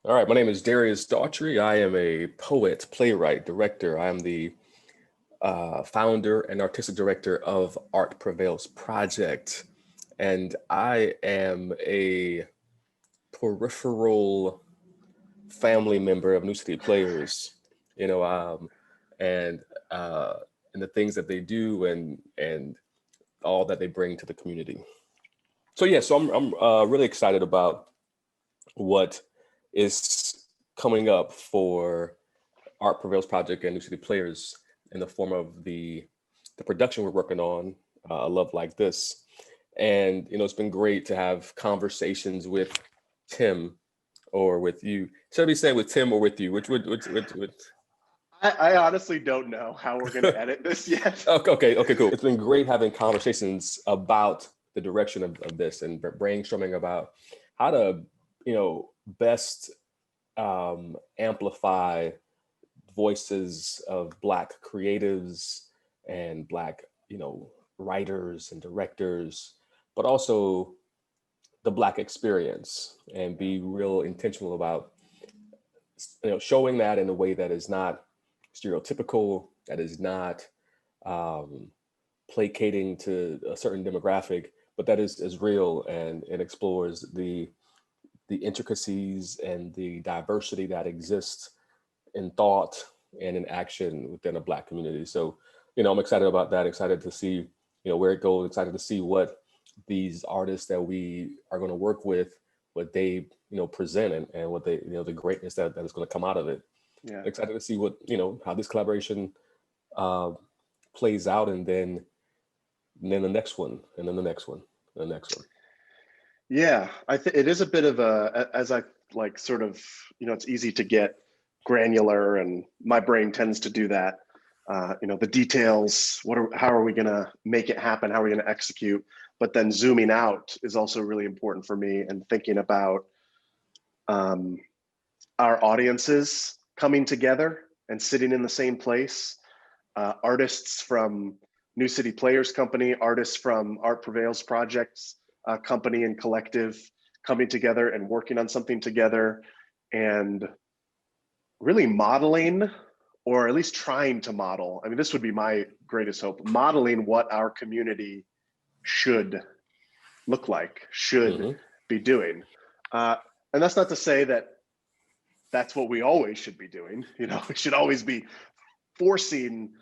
All right, my name is Darius Daughtry. I am a poet, playwright, director. I am the founder and artistic director of Art Prevails Project. And I am a peripheral family member of New City Players, you know, and uh, and the things that they do and all that they bring to the community. So yeah, so I'm really excited about what is coming up for Art Prevails Project and New City Players in the form of the production we're working on, A Love Like This. And it's been great to have conversations with Tim or with you. Should I be saying with Tim or with you? Which I honestly don't know how we're going to edit this yet. Okay, cool. It's been great having conversations about the direction of this and brainstorming about how to, best amplify voices of Black creatives and Black, writers and directors, but also the Black experience, and be real intentional about showing that in a way that is not stereotypical, that is not um, placating to a certain demographic, but that is real and explores the intricacies and the diversity that exists in thought and in action within a Black community. So, I'm excited about that, excited to see, where it goes, excited to see what these artists that we are going to work with, what they, present and what they, the greatness that is going to come out of it. Yeah. Excited to see what, how this collaboration uh, plays out, and then the next one, and then the next one, and the next one. Yeah, I think it is a bit of as I like sort of, it's easy to get granular and my brain tends to do that. The details, how are we going to make it happen? How are we going to execute? But then zooming out is also really important for me, and thinking about um, our audiences coming together and sitting in the same place. Artists from New City Players Company, artists from Art Prevails Projects company and collective coming together and working on something together, and really modeling, or at least trying to model. I mean, this would be my greatest hope, modeling what our community should look like, should be doing. And that's not to say that that's what we always should be doing. We should always be forcing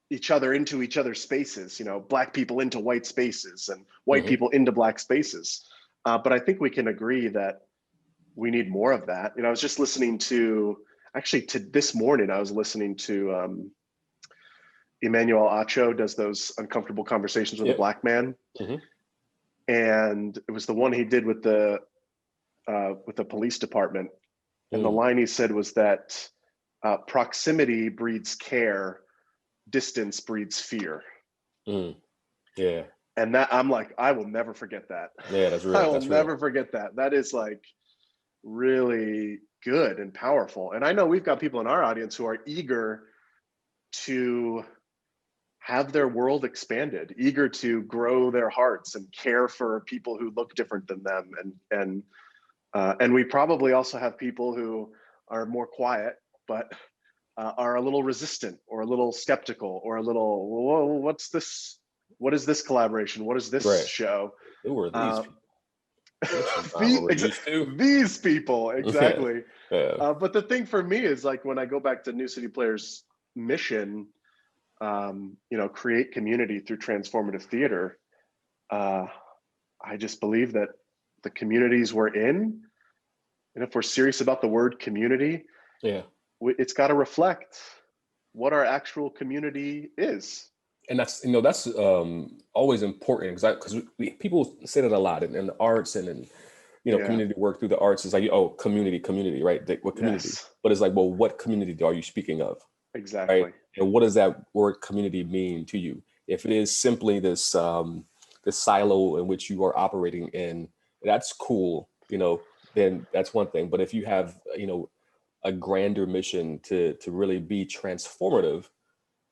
each other into each other's spaces, Black people into white spaces and white people into Black spaces. But I think we can agree that we need more of that. I was just listening to this morning, I was listening to Emmanuel Acho does those uncomfortable conversations with a Black man. And it was the one he did with the police department. And the line he said was that proximity breeds care, distance breeds fear. Yeah. And that, I'm like, I will never forget that. Yeah, that's real. I will never forget that. That is like really good and powerful. And I know we've got people in our audience who are eager to have their world expanded, eager to grow their hearts and care for people who look different than them. And we probably also have people who are more quiet, but are a little resistant or a little skeptical or a little, whoa, what's this? What is this collaboration? What is this show? Who are these people? These people, exactly. Yeah. But the thing for me is, like, when I go back to New City Players' mission, create community through transformative theater. I just believe that the communities we're in, and if we're serious about the word community, it's got to reflect what our actual community is. And that's always important, because people say that a lot in the arts and in community work through the arts. Is like, oh, community, right? What community? Yes. But it's like, well, what community are you speaking of? Exactly. Right? And what does that word community mean to you? If it is simply this this silo in which you are operating in, that's cool, then that's one thing. But if you have a grander mission to really be transformative,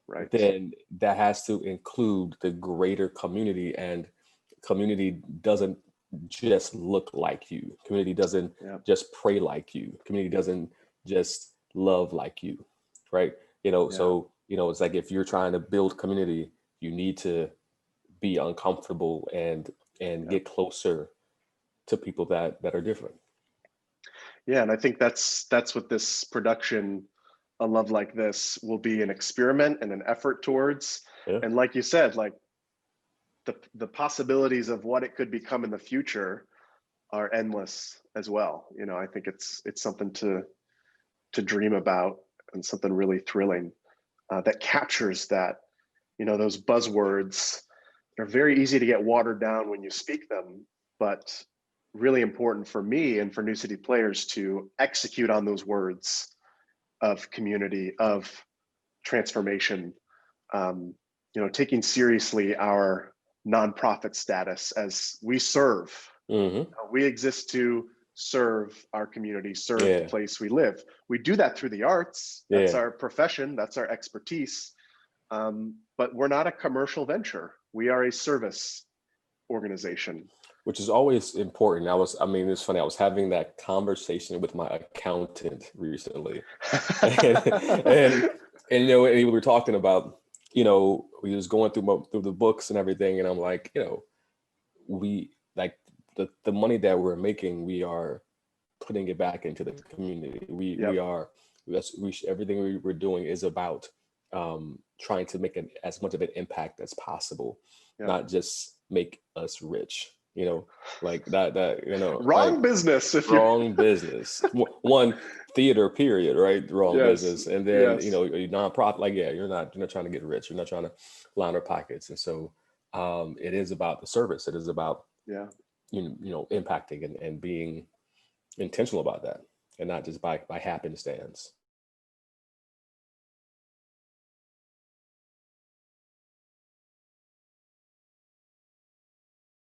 right, then that has to include the greater community. And community doesn't just look like you. Community doesn't Yeah. just pray like you. Community doesn't just love like you, right? Yeah. So, it's like if you're trying to build community, you need to be uncomfortable and Yeah. get closer to people that are different. Yeah. And I think that's what this production, A Love Like This, will be an experiment and an effort towards. Yeah. And like you said, like the possibilities of what it could become in the future are endless as well. I think it's something to dream about, and something really thrilling that captures that. Those buzzwords are very easy to get watered down when you speak them, but really important for me and for New City players to execute on those words of community, of transformation. Taking seriously our nonprofit status as we serve. Mm-hmm. We exist to serve our community, serve the Yeah. place we live. We do that through the arts. That's Yeah. our profession. That's our expertise. But we're not a commercial venture. We are a service organization. Which is always important. It's funny. I was having that conversation with my accountant recently, and and, and we were talking about, we was going through the books and everything, and I'm like, we like the money that we're making, we are putting it back into the community. We Yep. are everything we're doing is about trying to make as much of an impact as possible, Yep. not just make us rich. Like that like Wrong business. wrong business. One, theater period, right? Wrong Yes. business. And then Yes. a nonprofit, like, yeah, you're not trying to get rich. You're not trying to line our pockets. And so it is about the service. It is about Yeah. impacting and being intentional about that, and not just by happenstance.